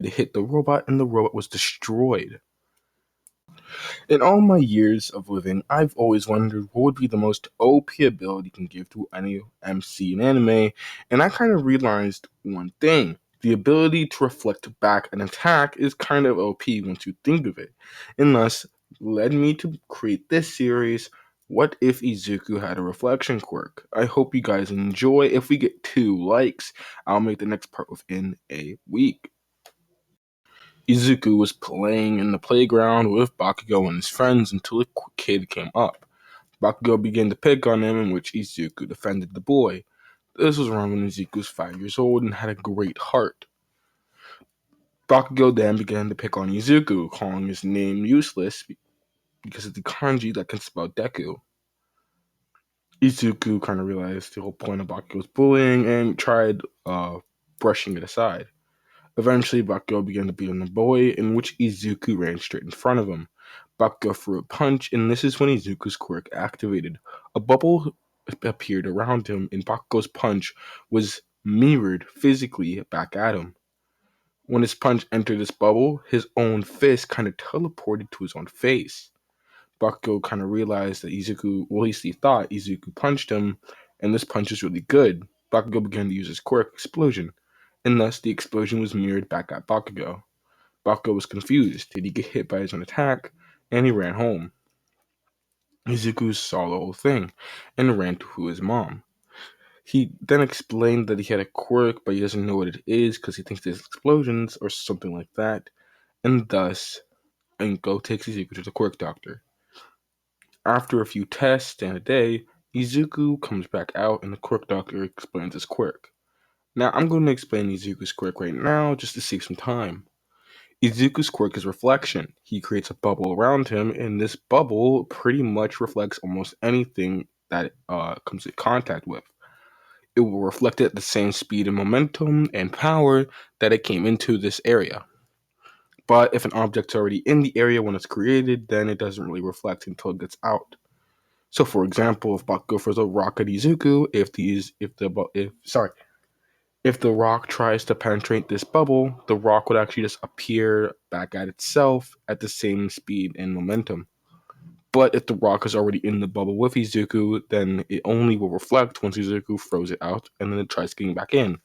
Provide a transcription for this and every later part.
They hit the robot, and the robot was destroyed. In all my years of living, I've always wondered what would be the most OP ability you can give to any MC in anime, and I kind of realized one thing. The ability to reflect back an attack is kind of OP once you think of it, and thus led me to create this series. What if Izuku had a reflection quirk? I hope you guys enjoy. If we get 2 likes, I'll make the next part within a week. Izuku was playing in the playground with Bakugo and his friends until a kid came up. Bakugo began to pick on him, in which Izuku defended the boy. This was around when Izuku was 5 years old and had a great heart. Bakugo then began to pick on Izuku, calling his name useless because of the kanji that can spell Deku. Izuku kind of realized the whole point of Bakugo's bullying and tried brushing it aside. Eventually, Bakugo began to beat on the boy, in which Izuku ran straight in front of him. Bakugo threw a punch, and this is when Izuku's quirk activated. A bubble appeared around him, and Bakugo's punch was mirrored physically back at him. When his punch entered this bubble, his own fist kind of teleported to his own face. Bakugo kind of realized that Izuku, well, at least he thought Izuku punched him, and this punch is really good. Bakugo began to use his quirk, Explosion, and thus the explosion was mirrored back at Bakugo. Bakugo was confused. Did he get hit by his own attack? And he ran home. Izuku saw the whole thing and ran to his mom. He then explained that he had a quirk, but he doesn't know what it is because he thinks there's explosions or something like that, and thus Inko takes Izuku to the quirk doctor. After a few tests and a day, Izuku comes back out and the quirk doctor explains his quirk. Now I'm going to explain Izuku's quirk right now just to save some time. Izuku's quirk is reflection. He creates a bubble around him, and this bubble pretty much reflects almost anything that it comes in contact with. It will reflect it at the same speed and momentum and power that it came into this area. But if an object's already in the area when it's created, then it doesn't really reflect until it gets out. So, for example, if Bakugo throws a rock at Izuku, if the rock tries to penetrate this bubble, the rock would actually just appear back at itself at the same speed and momentum. But if the rock is already in the bubble with Izuku, then it only will reflect once Izuku throws it out and then it tries getting back in.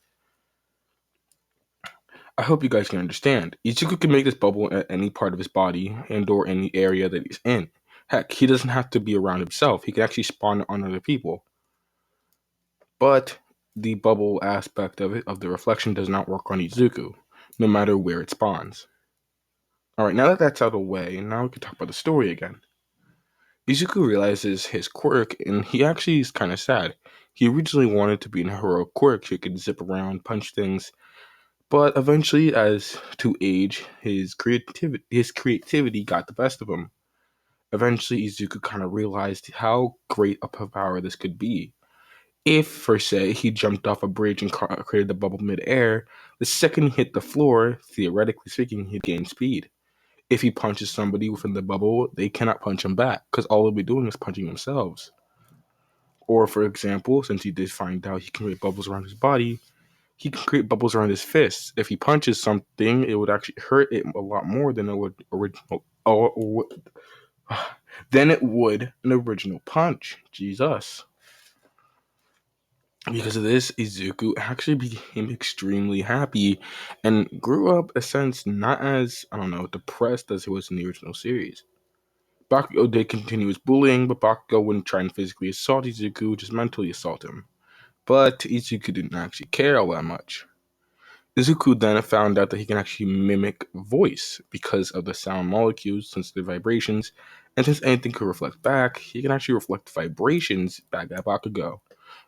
I hope you guys can understand. Izuku can make this bubble at any part of his body and or any area that he's in. Heck, he doesn't have to be around himself. He can actually spawn it on other people. But the bubble aspect of it, of the reflection, does not work on Izuku, no matter where it spawns. Alright, now that that's out of the way, now we can talk about the story again. Izuku realizes his quirk, and he actually is kind of sad. He originally wanted to be an heroic quirk, so he could zip around, punch things, but eventually, as to age, his creativity got the best of him. Eventually, Izuku kind of realized how great of a power this could be. If, for say, he jumped off a bridge and created the bubble mid-air, the second he hit the floor, theoretically speaking, he'd gain speed. If he punches somebody within the bubble, they cannot punch him back, because all they'll be doing is punching themselves. Or, for example, since he did find out he can create bubbles around his body, he can create bubbles around his fists. If he punches something, it would actually hurt it a lot more than it would an original punch. Jesus. Because of this, Izuku actually became extremely happy and grew up, a sense, not as, I don't know, depressed as he was in the original series. Bakugo did continue his bullying, but Bakugo wouldn't try and physically assault Izuku, just mentally assault him. But Izuku didn't actually care all that much. Izuku then found out that he can actually mimic voice because of the sound molecules, since the vibrations, and since anything could reflect back, he can actually reflect vibrations back at Bakugo.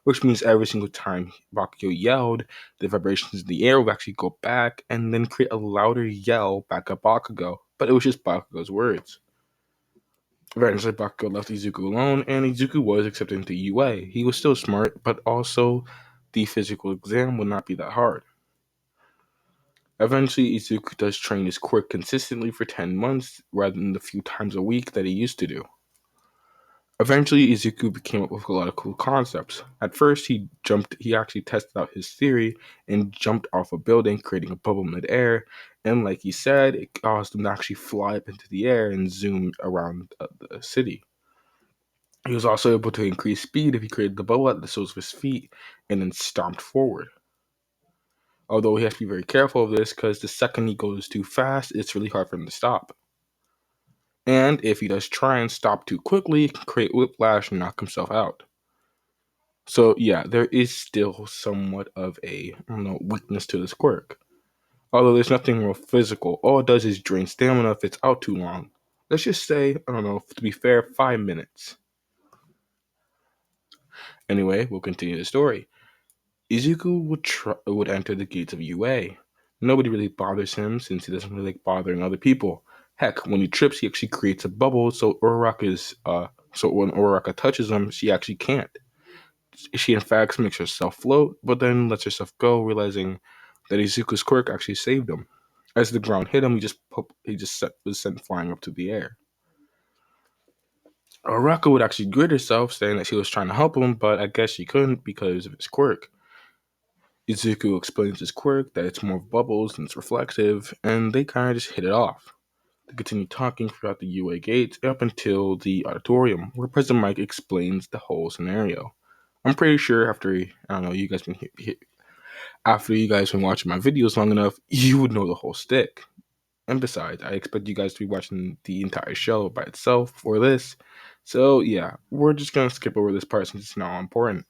Which means every single time Bakugo yelled, the vibrations in the air would actually go back and then create a louder yell back at Bakugo. But it was just Bakugo's words. Eventually, Bakugo left Izuku alone, and Izuku was accepted into UA. He was still smart, but also the physical exam would not be that hard. Eventually, Izuku does train his quirk consistently for 10 months rather than the few times a week that he used to do. Eventually, Izuku came up with a lot of cool concepts. At first, he actually tested out his theory and jumped off a building, creating a bubble midair. And like he said, it caused him to actually fly up into the air and zoom around the city. He was also able to increase speed if he created the bubble at the soles of his feet and then stomped forward. Although he has to be very careful of this because the second he goes too fast, it's really hard for him to stop. And if he does try and stop too quickly, he can create whiplash and knock himself out. So yeah, there is still somewhat of a weakness to this quirk. Although there's nothing real physical, all it does is drain stamina if it's out too long. Let's just say, I don't know, to be fair, 5 minutes. Anyway, we'll continue the story. Izuku would enter the gates of UA. Nobody really bothers him since he doesn't really like bothering other people. Heck, when he trips, he actually creates a bubble, so when Uraraka touches him, she actually can't. She in fact makes herself float, but then lets herself go, realizing that Izuku's quirk actually saved him. As the ground hit him, was sent flying up to the air. Uraraka would actually grit herself, saying that she was trying to help him, but I guess she couldn't because of his quirk. Izuku explains his quirk, that it's more bubbles and it's reflective, and they kind of just hit it off. They continue talking throughout the UA gates up until the auditorium, where President Mike explains the whole scenario. I'm pretty sure after you guys been watching my videos long enough, you would know the whole stick. And besides, I expect you guys to be watching the entire show by itself for this. So yeah, we're just gonna skip over this part since it's not important.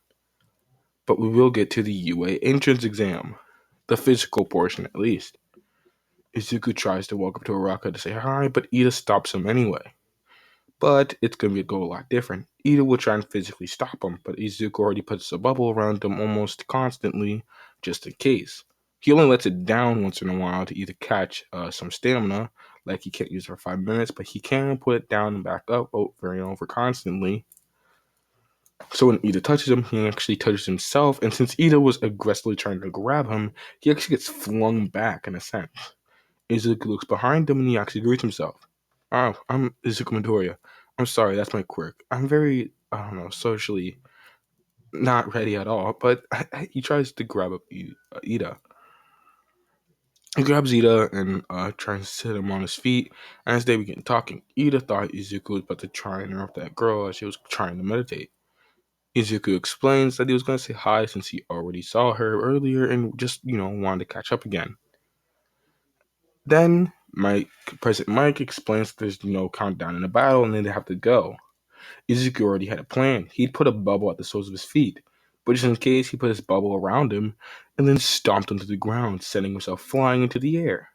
But we will get to the UA entrance exam. The physical portion at least. Izuku tries to walk up to Araka to say hi, but Ida stops him anyway. But it's going to go a lot different. Ida will try and physically stop him, but Izuku already puts a bubble around him almost constantly, just in case. He only lets it down once in a while to either catch some stamina, like he can't use it for 5 minutes, but he can put it down and back up over and over constantly. So when Ida touches him, he actually touches himself, and since Ida was aggressively trying to grab him, he actually gets flung back in a sense. Izuku looks behind him and he actually greets himself. Oh, I'm Izuku Midoriya. I'm sorry, that's my quirk. I'm very, socially not ready at all, but he tries to grab up Ida. He grabs Ida and tries to sit him on his feet. And as they begin talking, Ida thought Izuku was about to try and interrupt that girl as she was trying to meditate. Izuku explains that he was going to say hi since he already saw her earlier and just, wanted to catch up again. Then President Mike explains there's no countdown in the battle and then they have to go. Izuku already had a plan. He'd put a bubble at the soles of his feet, but just in case, he put his bubble around him and then stomped onto the ground, sending himself flying into the air.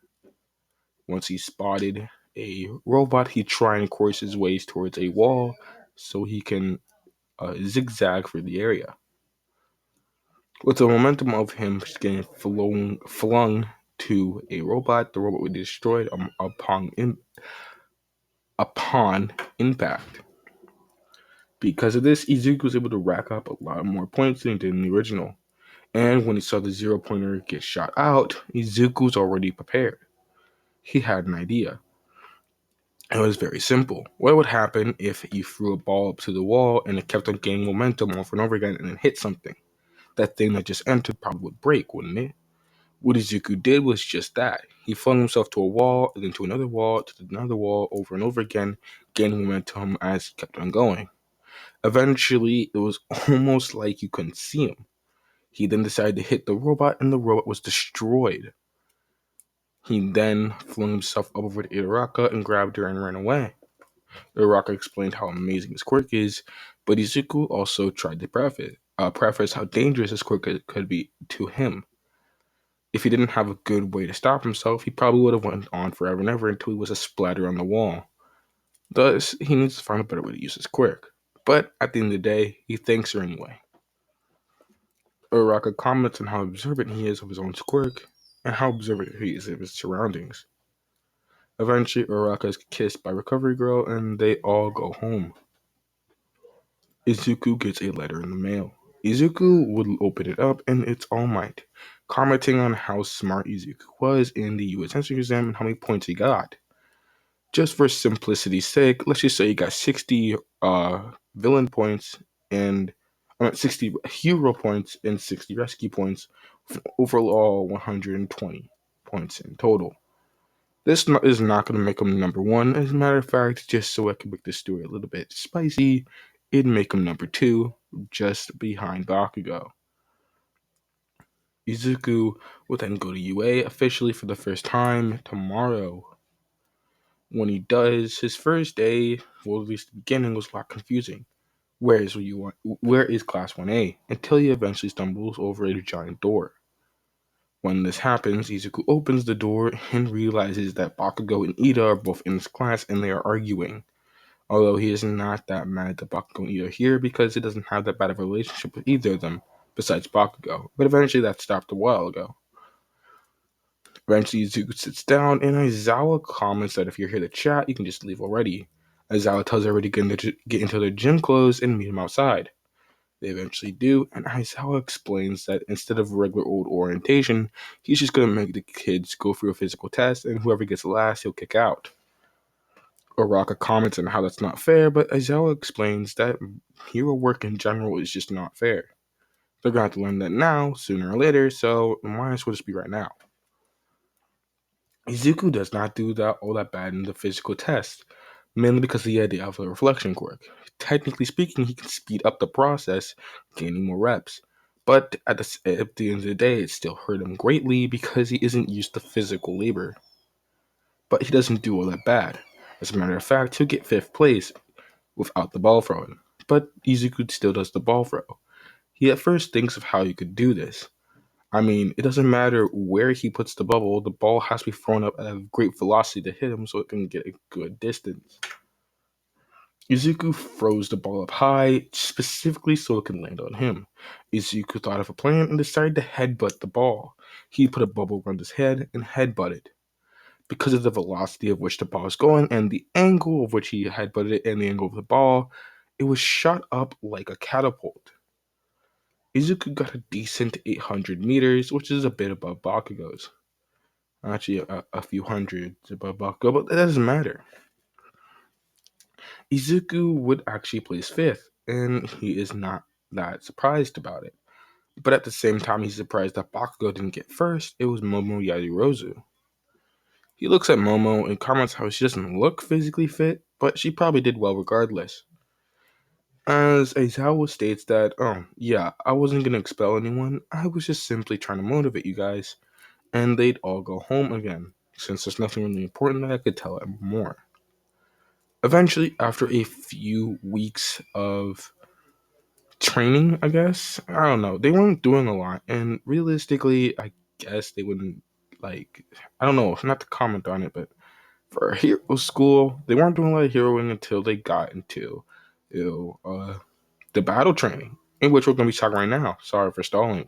Once he spotted a robot, he'd try and course his ways towards a wall so he can zigzag for the area. With the momentum of him getting flung to a robot, the robot would be destroyed upon impact. Because of this, Izuku was able to rack up a lot more points than he did in the original. And when he saw the 0-pointer get shot out, Izuku was already prepared. He had an idea. It was very simple. What would happen if you threw a ball up to the wall and it kept on gaining momentum over and over again and then hit something? That thing that just entered probably would break, wouldn't it? What Izuku did was just that. He flung himself to a wall, and then to another wall, over and over again, gaining momentum as he kept on going. Eventually, it was almost like you couldn't see him. He then decided to hit the robot, and the robot was destroyed. He then flung himself up over to Uraraka and grabbed her and ran away. Uraraka explained how amazing his quirk is, but Izuku also tried to preface how dangerous his quirk could be to him. If he didn't have a good way to stop himself, he probably would have went on forever and ever until he was a splatter on the wall. Thus, he needs to find a better way to use his quirk. But at the end of the day, he thanks her anyway. Uraraka comments on how observant he is of his own quirk and how observant he is of his surroundings. Eventually, Uraraka is kissed by Recovery Girl and they all go home. Izuku gets a letter in the mail. Izuku would open it up and it's All Might, commenting on how smart Izuku was in the US Entrance exam and how many points he got. Just for simplicity's sake, let's just say he got 60 villain points and 60 hero points and 60 rescue points, with overall 120 points in total. Is not going to make him number one. As a matter of fact, just so I can make this story a little bit spicy, it'd make him number two, just behind Bakugo. Izuku will then go to UA officially for the first time tomorrow. When he does, his first day, well, at least the beginning, was a lot confusing. Where is Class 1A? Until he eventually stumbles over a giant door. When this happens, Izuku opens the door and realizes that Bakugo and Ida are both in his class and they are arguing. Although he is not that mad at Bakugo and Ida here because he doesn't have that bad of a relationship with either of them, besides Bakugo. But eventually that stopped a while ago. Eventually Izuku sits down and Aizawa comments that if you're here to chat, you can just leave already. Aizawa tells everybody to get into their gym clothes and meet him outside. They eventually do, and Aizawa explains that instead of regular old orientation, he's just going to make the kids go through a physical test, and whoever gets last, he'll kick out. Uraraka comments on how that's not fair, but Aizawa explains that hero work in general is just not fair. They're going to have to learn that now, sooner or later, so it might as well just be right now. Izuku does not do all that bad in the physical test, mainly because he had the alpha reflection quirk. Technically speaking, he can speed up the process, gaining more reps. But at the end of the day, it still hurt him greatly because he isn't used to physical labor. But he doesn't do all that bad. As a matter of fact, he'll get 5th place without the ball throwing. But Izuku still does the ball throw. He at first thinks of how he could do this. I mean, it doesn't matter where he puts the ball has to be thrown up at a great velocity to hit him so it can get a good distance. Izuku throws the ball up high, specifically so it can land on him. Izuku thought of a plan and decided to headbutt the ball. He put a bubble around his head and headbutted. Because of the velocity of which the ball is going and the angle of which he headbutted it and the angle of the ball, it was shot up like a catapult. Izuku got a decent 800 meters, which is a bit above Bakugo's. Actually, a few hundreds above Bakugo, but that doesn't matter. Izuku would actually place 5th, and he is not that surprised about it. But at the same time, he's surprised that Bakugo didn't get first. It was Momo Yajirozu. He looks at Momo and comments how she doesn't look physically fit, but she probably did well regardless. As Aizawa states that, oh, yeah, I wasn't going to expel anyone, I was just simply trying to motivate you guys, and they'd all go home again, since there's nothing really important that I could tell him more. Eventually, after a few weeks of training, I guess, I don't know, they weren't doing a lot, and realistically, I guess they wouldn't, I don't know, not to comment on it, but for hero school, they weren't doing a lot of heroing until they got into, the battle training, in which we're going to be talking right now. Sorry for stalling.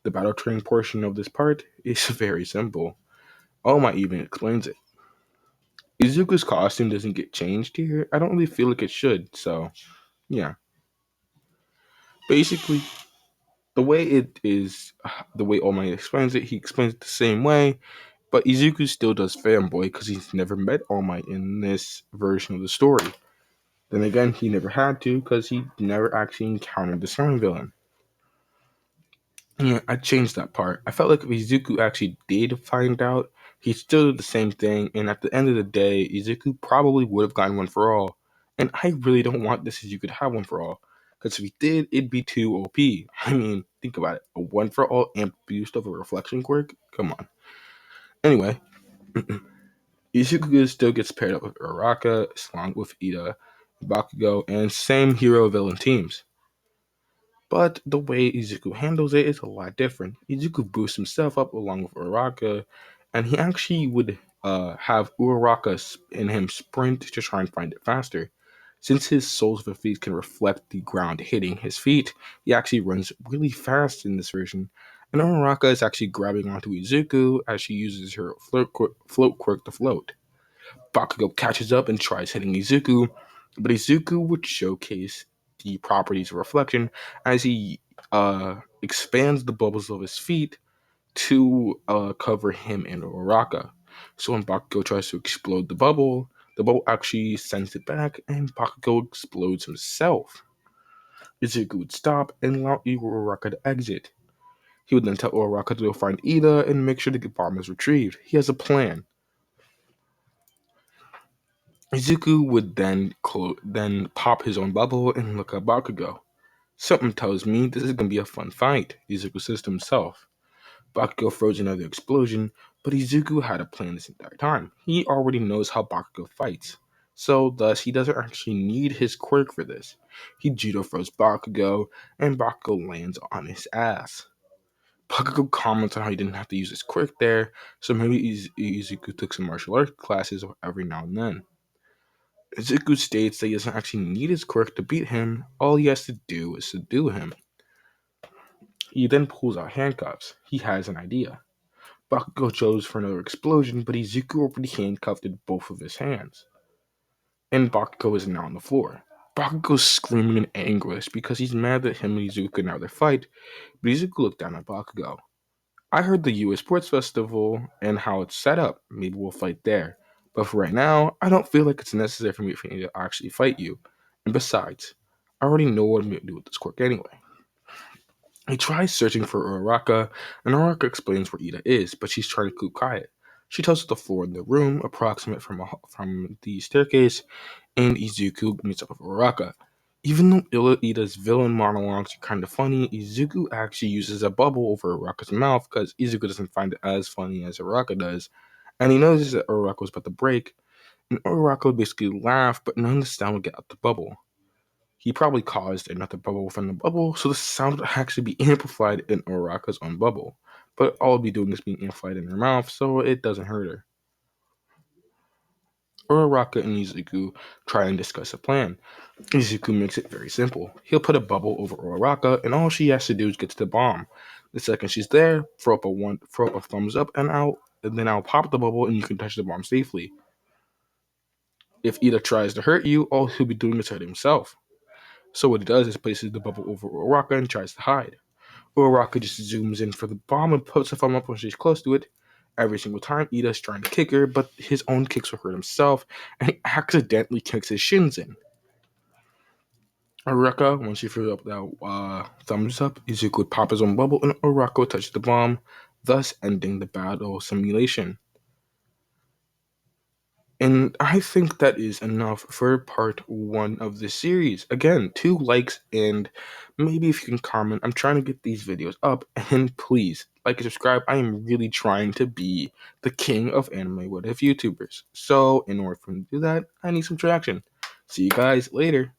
The battle training portion of this part is very simple. All Might even explains it. Izuku's costume doesn't get changed here. I don't really feel like it should, so yeah. Basically, the way it is, the way All Might explains it, he explains it the same way, but Izuku still does fanboy because he's never met All Might in this version of the story. Then again, he never had to because he never actually encountered the slime villain. Yeah, I changed that part. I felt like if Izuku actually did find out, he still did the same thing, and at the end of the day, Izuku probably would have gotten one for all. And I really don't want this Izuku to have one for all. Because if he did, it'd be too OP. I mean, think about it. A one for all amp boost of a reflection quirk? Come on. Anyway, Izuku still gets paired up with Uraraka, along with Ida, Bakugo, and same hero villain teams. But the way Izuku handles it is a lot different. Izuku boosts himself up along with Uraraka, and he actually would have Uraraka in him sprint to try and find it faster. Since his soles of feet can reflect the ground hitting his feet, he actually runs really fast in this version. And Uraraka is actually grabbing onto Izuku as she uses her float quirk to float. Bakugo catches up and tries hitting Izuku, but Izuku would showcase the properties of reflection as he expands the bubbles of his feet to cover him and Uraraka. So when Bakugo tries to explode the bubble, The bubble actually sends it back, and Bakugo explodes himself. Izuku would stop and allow Uraraka to exit. He would then tell Uraraka to go find Ida and make sure the bomb is retrieved. He has a plan. Izuku would then pop his own bubble and look at Bakugo. Something tells me this is going to be a fun fight, Izuku says to himself. Bakugo throws another explosion, but Izuku had a plan this entire time. He already knows how Bakugo fights, so thus he doesn't actually need his quirk for this. He judo throws Bakugo, and Bakugo lands on his ass. Bakugo comments on how he didn't have to use his quirk there, so maybe Izuku took some martial arts classes every now and then. Izuku states that he doesn't actually need his quirk to beat him, all he has to do is subdue him. He then pulls out handcuffs. He has an idea. Bakugo goes for another explosion, but Izuku already handcuffed both of his hands. And Bakugo is now on the floor. Bakugo's screaming in anguish because he's mad that him and Izuku now they fight, but Izuku looked down at Bakugo. I heard the US Sports Festival and how it's set up. Maybe we'll fight there. But for right now, I don't feel like it's necessary for me to actually fight you. And besides, I already know what I'm going to do with this quirk anyway. He tries searching for Uraraka, and Uraraka explains where Ida is, but she's trying to keep quiet. She tells us the floor in the room, approximate from the staircase, and Izuku meets up with Uraraka. Even though Ida's villain monologues are kind of funny, Izuku actually uses a bubble over Uraraka's mouth because Izuku doesn't find it as funny as Uraraka does, and he notices that Uraraka was about to break, and Uraraka would basically laugh, but none of the sound would get out the bubble. He probably caused another bubble within the bubble, so the sound would actually be amplified in Uraraka's own bubble. But all it'd be doing is being amplified in her mouth, so it doesn't hurt her. Uraraka and Izuku try and discuss a plan. Izuku makes it very simple. He'll put a bubble over Uraraka, and all she has to do is get to the bomb. The second she's there, throw up a thumbs up, and then I'll pop the bubble, and you can touch the bomb safely. If Ida tries to hurt you, all he'll be doing is hurt himself. So what he does is places the bubble over Uraraka and tries to hide. Uraraka just zooms in for the bomb and puts a thumb up when she's close to it. Every single time, Ida's trying to kick her, but his own kicks will hurt himself, and he accidentally kicks his shins in. Uraraka, once she threw up that thumbs up, Izuku would pop his own bubble, and Uraraka would touch the bomb, thus ending the battle simulation. And I think that is enough for part 1 of this series. Again, 2 likes, and maybe if you can comment. I'm trying to get these videos up, and please like and subscribe. I am really trying to be the king of anime what if YouTubers. So in order for me to do that, I need some traction. See you guys later.